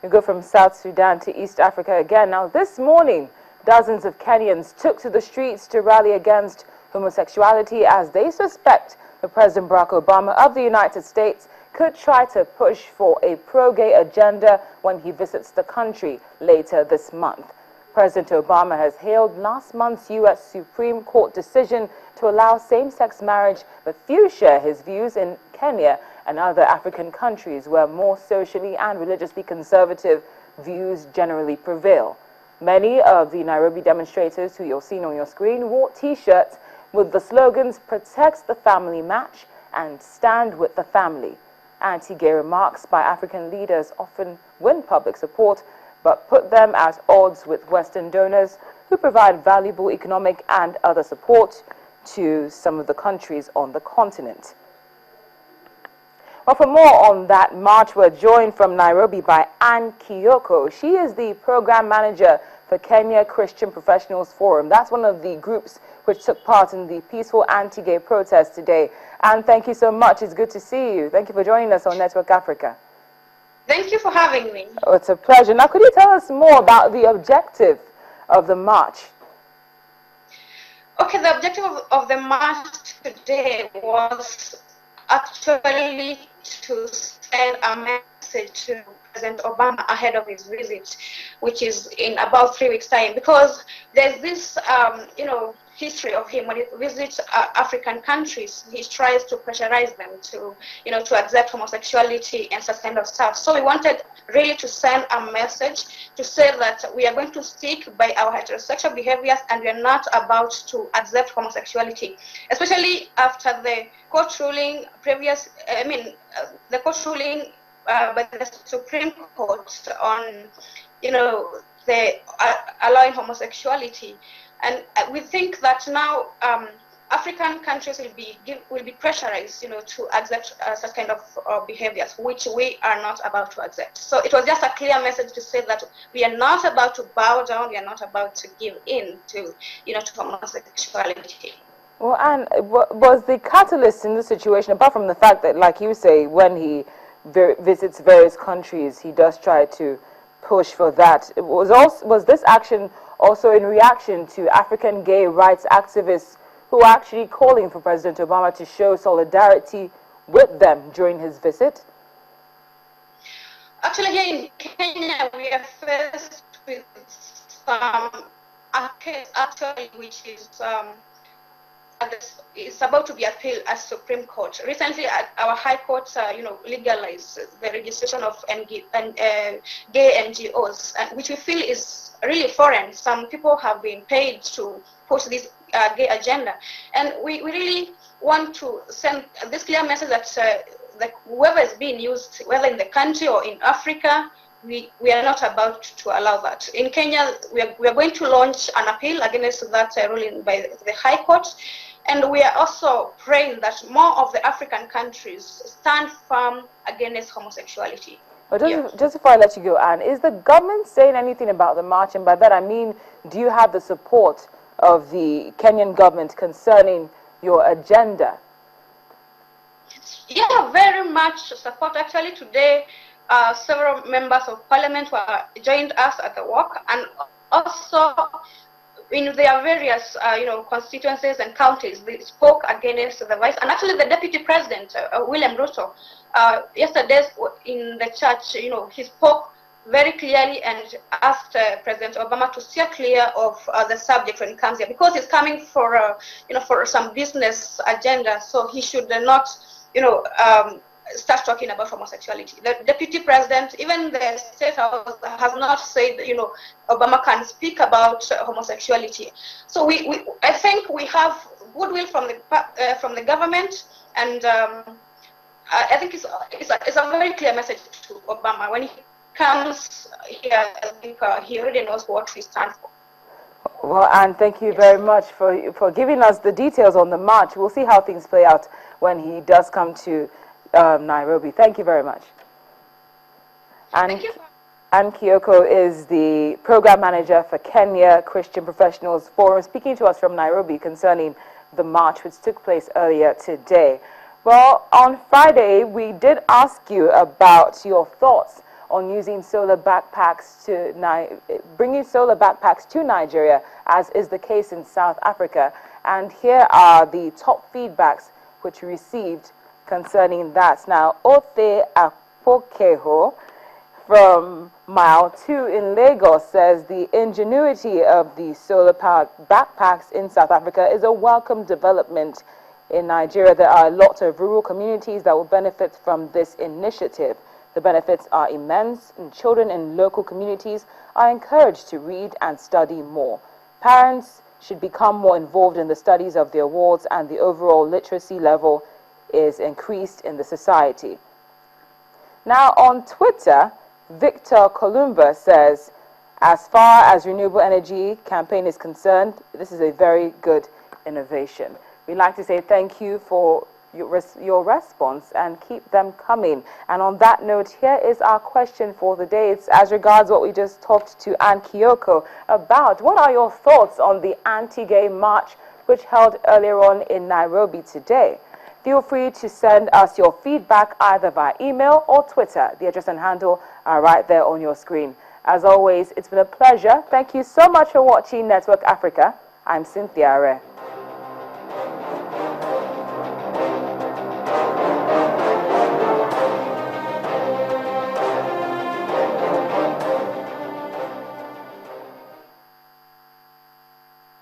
We go from South Sudan to East Africa again. Now, this morning, dozens of Kenyans took to the streets to rally against homosexuality as they suspect that President Barack Obama of the United States could try to push for a pro-gay agenda when he visits the country later this month. President Obama has hailed last month's U.S. Supreme Court decision to allow same-sex marriage, but few share his views in Kenya and other African countries where more socially and religiously conservative views generally prevail. Many of the Nairobi demonstrators, who you're seeing on your screen, wore T-shirts with the slogans "Protect the Family Match" and "Stand with the Family." Anti-gay remarks by African leaders often win public support, but put them at odds with Western donors who provide valuable economic and other support to some of the countries on the continent. Well, for more on that march, we're joined from Nairobi by Kyoko. She is the program manager for Kenya Christian Professionals Forum. That's one of the groups which took part in the peaceful anti-gay protest today. And thank you so much. It's good to see you. Thank you for joining us on Network Africa. Thank you for having me. Oh, it's a pleasure. Now, could you tell us more about the objective of the march? Okay, the objective of the march today was actually to send a message to President Obama ahead of his visit, which is in about 3 weeks' time, because there's this, history of him. When he visits African countries, he tries to pressurize them to, to accept homosexuality and such kind of stuff. So we wanted really to send a message to say that we are going to stick by our heterosexual behaviors and we are not about to accept homosexuality, especially after the court ruling the court ruling by the Supreme Court on, the allowing homosexuality. And we think that now African countries will be pressurized, to accept such kind of behaviors, which we are not about to accept. So it was just a clear message to say that we are not about to bow down, we are not about to give in to, to homosexuality. Well, and was the catalyst in this situation, apart from the fact that, like you say, when he visits various countries, he does try to push for that, was this action also in reaction to African gay rights activists who are actually calling for President Obama to show solidarity with them during his visit? Actually, here in Kenya, we are faced with a case actually which is about to be appealed at Supreme Court. Recently, our High Court, legalized the registration of gay NGOs, which we feel is really foreign. Some people have been paid to push this gay agenda, and we really want to send this clear message that whoever is being used, whether in the country or in Africa, we are not about to allow that. In Kenya, we are going to launch an appeal against that ruling by the High Court. And we are also praying that more of the African countries stand firm against homosexuality. But just before I let you go, Anne, is the government saying anything about the march? And by that I mean, do you have the support of the Kenyan government concerning your agenda? Yeah, very much support. Actually, today, several members of parliament joined us at the walk, and also in their various, constituencies and counties, they spoke against the vice. And actually, the deputy president, William Ruto, yesterday in the church, he spoke very clearly and asked President Obama to steer clear of the subject when it comes here, because he's coming for, for some business agenda. So he should not, start talking about homosexuality. The deputy president, even the state house, has not said, Obama can speak about homosexuality. So I think we have goodwill from the government, and I think it's a very clear message to Obama. When he comes here, I think he already knows what we stand for. Well, Anne, thank you very much for giving us the details on the march. We'll see how things play out when he does come to Nairobi. Thank you very much. Thank you. Anne Kyoko is the program manager for Kenya Christian Professionals Forum, speaking to us from Nairobi concerning the march which took place earlier today. Well, on Friday, we did ask you about your thoughts on using solar backpacks bringing solar backpacks to Nigeria, as is the case in South Africa. And here are the top feedbacks which we received concerning that. Now, Othe Apokeho from Mile 2 in Lagos says the ingenuity of the solar-powered backpacks in South Africa is a welcome development. In Nigeria, there are a lot of rural communities that will benefit from this initiative. The benefits are immense, and children in local communities are encouraged to read and study more. Parents should become more involved in the studies of the awards, and the overall literacy level is increased in the society. Now on Twitter, Victor Columba says, as far as renewable energy campaign is concerned, this is a very good innovation. We'd like to say thank you for your response and keep them coming. And on that note, here is our question for the day. It's as regards what we just talked to Anne Kyoko about. What are your thoughts on the anti-gay march which held earlier on in Nairobi today? Feel free to send us your feedback either via email or Twitter. The address and handle are right there on your screen. As always, it's been a pleasure. Thank you so much for watching Network Africa. I'm Cynthia Are.